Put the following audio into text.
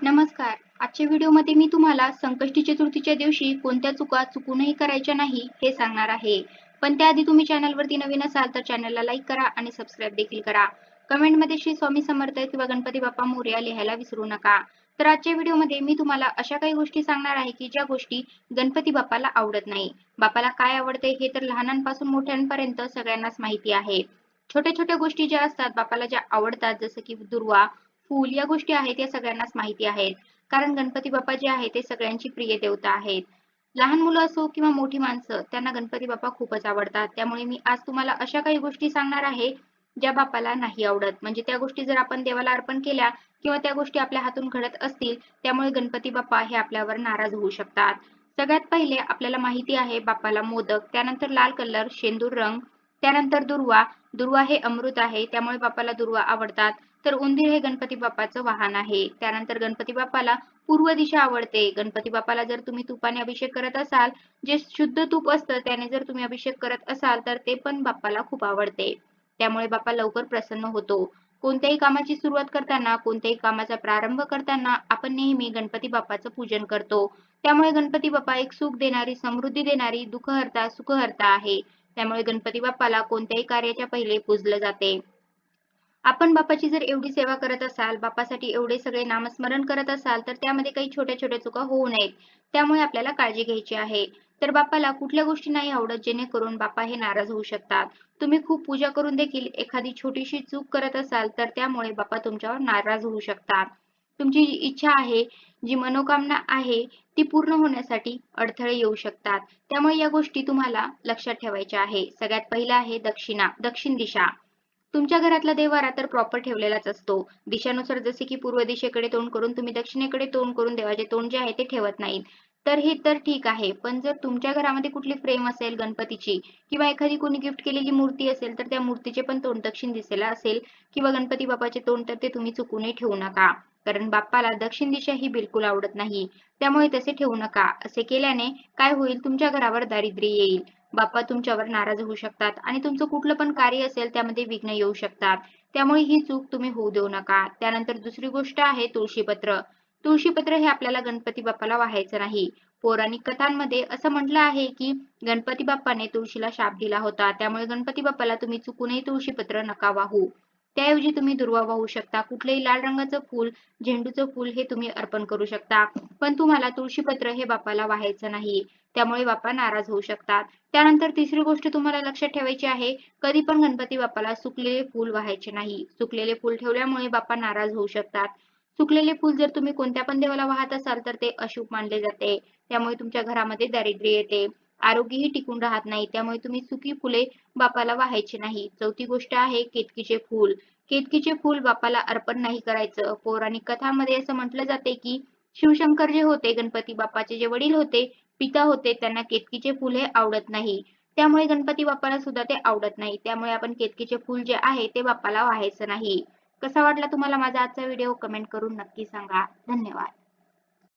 नमस्कार. आजच्या व्हिडिओमध्ये मी तुम्हाला संकष्टी चतुर्थीच्या दिवशी कोणत्या चुका चुकूनही करायच्या नाही हे सांगणार आहे. पण त्याआधी तुम्ही चॅनलवरती नवीन असाल तर चॅनलला लाईक करा आणि सबस्क्राईब देखील करा. कमेंटमध्ये श्री स्वामी समर्थ किंवा गणपती बाप्पा मोरया लिहायला विसरू नका. तर आजच्या व्हिडिओमध्ये मी तुम्हाला अशा काही गोष्टी सांगणार आहे की ज्या गोष्टी गणपती बाप्पाला आवडत नाही. बाप्पाला काय आवडते हे तर लहानांपासून मोठ्यांपर्यंत सगळ्यांनाच माहिती आहे. छोट्या छोट्या गोष्टी ज्या असतात बाप्पाला ज्या आवडतात जसं की दुर्वा, फूल या गोष्टी आहेत या सगळ्यांनाच माहिती आहेत. कारण गणपती बाप्पा जे आहे ते सगळ्यांची प्रिय देवता आहेत. लहान मुलं असो किंवा मोठी माणसं त्यांना गणपती बाप्पा खूपच आवडतात. त्यामुळे मी आज तुम्हाला अशा काही गोष्टी सांगणार आहे ज्या बाप्पाला नाही आवडत. म्हणजे त्या गोष्टी जर आपण देवाला अर्पण केल्या किंवा त्या गोष्टी आपल्या हातून घडत असतील त्यामुळे गणपती बाप्पा हे आपल्यावर नाराज होऊ शकतात. सगळ्यात पहिले आपल्याला माहिती आहे बाप्पाला मोदक, त्यानंतर लाल कलर, शेंदूर रंग, त्यानंतर दुर्वा. दुर्वा हे अमृत आहे त्यामुळे बाप्पाला दुर्वा आवडतात. तर उंदीर हे गणपती बाप्पाचं वाहन आहे. त्यानंतर गणपती बाप्पाला पूर्व दिशा आवडते. गणपती बाप्पाला जर तुम्ही तुपाने अभिषेक करत असाल, जे शुद्ध तूप असतं त्याने जर तुम्ही अभिषेक करत असाल तर ते पण बाप्पाला खूप आवडते. त्यामुळे बाप्पा लवकर प्रसन्न होतो. कोणत्याही कामाची सुरुवात करताना, कोणत्याही कामाचा प्रारंभ करताना आपण नेहमी गणपती बाप्पाचं पूजन करतो. त्यामुळे गणपती बाप्पा एक सुख देणारी, समृद्धी देणारी, दुःखहर्ता, सुखहर्ता आहे. त्यामुळे गणपती बाप्पाला कोणत्याही कार्याच्या पहिले पूजलं जाते. आपण बाप्पाची जर एवढी सेवा करत असाल, बाप्पासाठी एवढे सगळे नामस्मरण करत असाल, तर त्यामध्ये काही छोट्या-छोट्या चुका होऊ नयेत. त्यामुळे आपल्याला काळजी घ्यायची आहे. तर बाप्पाला कुठल्या गोष्टी नाही आवडत जेणेकरून बाप्पा हे नाराज होऊ शकतात. तुम्ही खूप पूजा करून देखील एखादी छोटीशी चूक करत असाल, तर त्यामुळे बाप्पा तुमच्यावर नाराज होऊ शकतात. तुमची जी इच्छा आहे, जी मनोकामना आहे, ती पूर्ण होण्यासाठी अडथळे येऊ शकतात. त्यामुळे या गोष्टी तुम्हाला लक्षात ठेवायच्या आहे. सगळ्यात पहिलं आहे दक्षिणा, दक्षिण दिशा. तुमच्या घरातला देव्हारा तर प्रॉपर ठेवलेलाच असतो. दिशानुसार जसे की पूर्व दिशेकडे तोंड करून तुम्ही दक्षिणेकडे तोंड करून देवाचे तोंड जे आहे ते ठेवत नाहीत. तर हे तर ठीक आहे. पण जर तुमच्या घरामध्ये कुठली फ्रेम असेल गणपतीची किंवा एखादी कोणी गिफ्ट केलेली मूर्ती असेल, तर त्या मूर्तीचे पण तोंड दक्षिण दिशेला असेल किंवा गणपती बाप्पाचे तोंड तर ते तुम्ही चुकूनही ठेवू नका. कारण बाप्पाला दक्षिण दिशा ही बिलकुल आवडत नाही. त्यामुळे तसे ठेवू नका. असे केल्याने काय होईल तुमच्या घरावर दारिद्र्य येईल. बाप्पा तुमच्यावर नाराज होऊ शकतात आणि तुमचं कुठलं पण कार्य असेल त्यामध्ये विघ्न येऊ शकतात. त्यामुळे ही चूक तुम्ही होऊ देऊ नका. त्यानंतर दुसरी गोष्ट आहे तुळशीपत्र. तुळशीपत्र हे आपल्याला गणपती बाप्पाला वाहायचं नाही. पौराणिक कथांमध्ये असं म्हटलं आहे की गणपती बाप्पाने तुळशीला शाप दिला होता. त्यामुळे गणपती बाप्पाला तुम्ही चुकूनही तुळशीपत्र नका वाहू. त्याऐवजी तुम्ही दुर्वा वाहू शकता. कुठलंही लाल रंगाचं फूल, झेंडूचं फूल हे तुम्ही अर्पण करू शकता. पण तुम्हाला तुळशीपत्र हे बाप्पाला वाहायचं नाही. त्यामुळे बाप्पा नाराज होऊ शकतात. त्यानंतर तिसरी गोष्ट तुम्हाला लक्षात ठेवायची आहे, कधी पण गणपती बाप्पाला सुकलेले फूल वाहायचे नाही. सुकलेले फूल ठेवल्यामुळे बाप्पा नाराज होऊ शकतात. सुकलेले फूल जर तुम्ही कोणत्या पण देवाला वाहत असाल तर ते अशुभ मानले जाते. त्यामुळे तुमच्या घरामध्ये दारिद्र्य येते. आरोग्यही टिकून राहत नाही. त्यामुळे तुम्ही सुकी फुले बाप्पाला वाहायची नाही. चौथी गोष्ट आहे केतकीचे फूल. केतकीचे फूल बाप्पाला अर्पण नाही करायचं. पौराणिक कथांमध्ये असं म्हटलं जाते की शिवशंकर जे होते गणपती बाप्पाचे जे वडील होते, पिता होते त्यांना केतकीचे फूल हे आवडत नाही. त्यामुळे गणपती बाप्पाला सुद्धा ते आवडत नाही. त्यामुळे आपण केतकीचे फूल जे आहे ते बाप्पाला वाहायचं नाही. कसा वाटला तुम्हाला माझा आजचा व्हिडिओ? कमेंट करून नक्की सांगा. धन्यवाद.